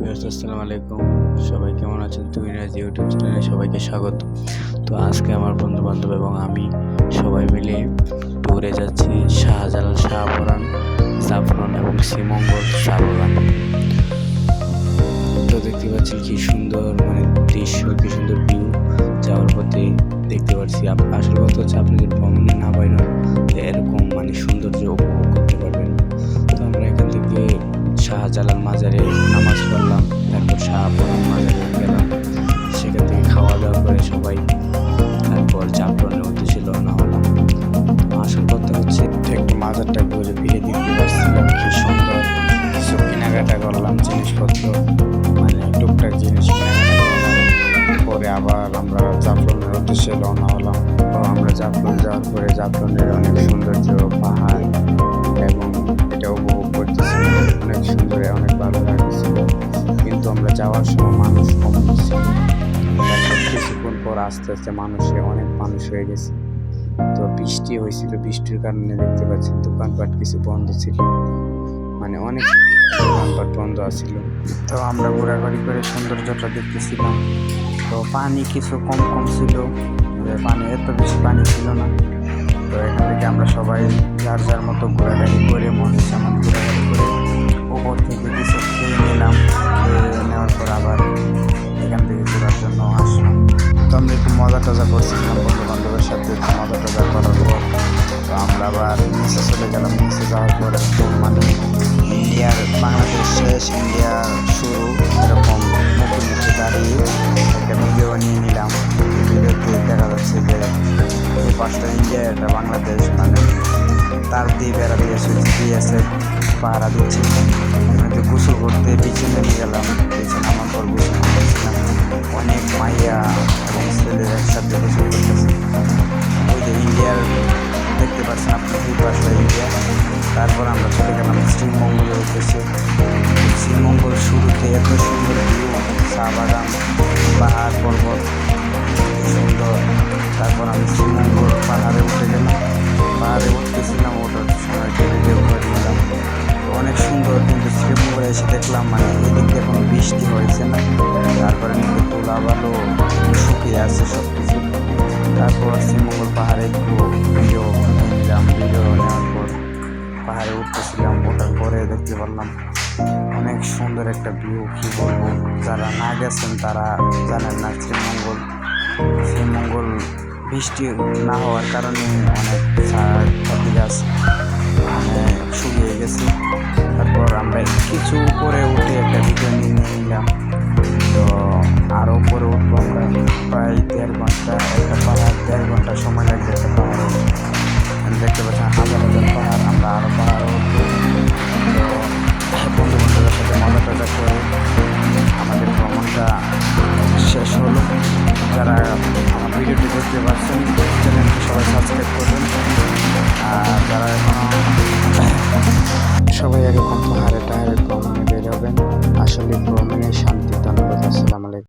Viewers, আসসালামু আলাইকুম। সবাই কেমন আছেন? তুহিনরাজ ইউটিউব চ্যানেলে সবাইকে স্বাগত। তো আজকে আমার বন্ধু বান্ধব এবং আমি সবাই মিলে ট্যুরে যাচ্ছি শাহজালাল, শাহপরান, জাফলং এবং শ্রীমঙ্গল চা বাগান। তো দেখতে পাচ্ছেন কি সুন্দর দৃশ্য, কি সুন্দর ভিউ। যাওয়ার পথে দেখতে পাচ্ছি আসল কথা হচ্ছে আপনি যদি ভ্রমণে না বাইরেন এরকম সৌন্দর্য উপভোগ করতে পারবেন। তো আমরা এখান থেকে শাহজালাল মাজারে নামাজ পড়লাম, তারপর শাহপরান মাজারে গেলাম, সেখান থেকে খাওয়া দাওয়া করে সবাই তারপর জাফলংয়ের উদ্দেশ্যে রওনা হলাম। আসল কথা হচ্ছে একটু মাজারটা ঘুরে ফিরে দেখতে পাচ্ছিলাম কি সুন্দর। কিছু কেনাকাটা করলাম, জিনিসপত্র টুকটাক জিনিস কেনাকাটা করলাম। পরে আবার আমরা জাফলংয়ের উদ্দেশ্যে রওনা হলাম। তো আমরা জাফলং যাওয়ার পরে জাফলংয়ের অনেক সৌন্দর্য, পাহাড় এবং এটা উপভোগ করতেছি। অনেক সুন্দর, অনেক ভালো লাগছিল। কিন্তু আমরা যাওয়ার সময় মানুষ কম ছিল। তারপর কিছুক্ষণ পর আস্তে আস্তে অনেক মানুষ হয়ে গেছে। তো বৃষ্টি হয়েছিল, বৃষ্টির কারণে দেখতে পাচ্ছি দোকানপাট কিছু বন্ধ ছিল, অনেক দোকানপাট বন্ধ আছিল। তো আমরা ঘোরাঘুরি করে সৌন্দর্যটা দেখতেছিলাম। তো পানি কিছু কম কম ছিল, পানি এত বেশি পানি ছিল না। তো এখান থেকে আমরা সবাই যার যার মতো ঘোরাঘুরি করে মনে সামান ঘোরাঘুরি করে উপর থেকে কিছু খেয়ে নিলাম। খেয়ে নেওয়ার পর আবার এখান থেকে ঘোরার জন্য আসলাম। তো আমরা একটু মজা টজা করছিলাম বন্ধু বান্ধবের সাথে। মজা টজা করার পর তো আমরা আবার নিচে চলে গেলাম। নিচে যাওয়ার পর একদম ইন্ডিয়ার, বাংলাদেশ শেষ ইন্ডিয়ার শুরু, এরকম মুখে দাঁড়িয়ে একটা ভিডিও নিয়ে নিলাম। ভিডিওতে দেখা যাচ্ছে যে এই পাঁচটা ইন্ডিয়া, এটা বাংলাদেশ, তার দিয়ে বেড়া দিয়েছে, বিএসএফ পাহারা দিচ্ছে। গোসল করতে পিছনে নিয়ে গেলাম। পিছনে আমার পর গোসল করতেছিলাম। অনেক মাইয়া এবং ছেলের একসাথে গোসল করতেছে। ওই যে ইন্ডিয়ার দেখতে পাচ্ছেন আপনি, এই পাঁচটা ইন্ডিয়া। তারপর আমরা চলে গেলাম শ্রীমঙ্গলের উদ্দেশ্যে। শ্রীমঙ্গল শুরুতে এত সুন্দর ভিউ, চা বাগান, পাহাড় পর্বত, সুন্দর। তারপর আমি শ্রীমঙ্গল পাহাড়ে উঠে গেলাম। পাহাড়ে উঠতেছিলাম, ওঠার সময় ভিডিও করে নিলাম। অনেক সুন্দর। কিন্তু শ্রীমঙ্গলে এসে দেখলাম এদিকে এখন বৃষ্টি হয়েছে না, তারপরে কিন্তু তোলা ভালো শুকিয়ে আছে সব কিছু। তারপর শ্রীমঙ্গল পাহাড়ে একটু ভিডিও নিলাম। ভিডিও নেওয়ার পর পাহাড়ে উঠতেছিলাম। ওঠার পরে দেখতে পারলাম অনেক সুন্দর একটা ভিউ। কী বলবো, যারা না গেছেন তারা জানেন না। শ্রীমঙ্গল বৃষ্টি না হওয়ার কারণে অনেক কফি গাছ শুকিয়ে গেছে। তারপর আমরা কিছু উপরে উঠে একটা ভিডিও নিয়ে নিলাম। তো আরও উপরে উঠবো আমরা, প্রায় 1.5 ঘন্টা। একটা পাহাড় 1.5 ঘন্টা সময় লাগবে একটা পাহাড়ে। দেখতে পাচ্ছেন হাজার হাজার পাহাড়। আমরা আরও পাহাড়ে উঠবো। তো বন্ধু বান্ধবের সাথে মজা টজা করে আমাদের ভ্রমণটা শেষ হলো। যারা আমার ভিডিওটি দেখতে পাচ্ছেন চ্যানেলটি সবাই সাবস্ক্রাইব করবেন। আর যারা এখনও সবাই এরকম পাহাড়ে টাহাড়ে ভ্রমণে বের হবেন। আসলে ভ্রমণের শান্তি। ধন্যবাদ। আসসালাম।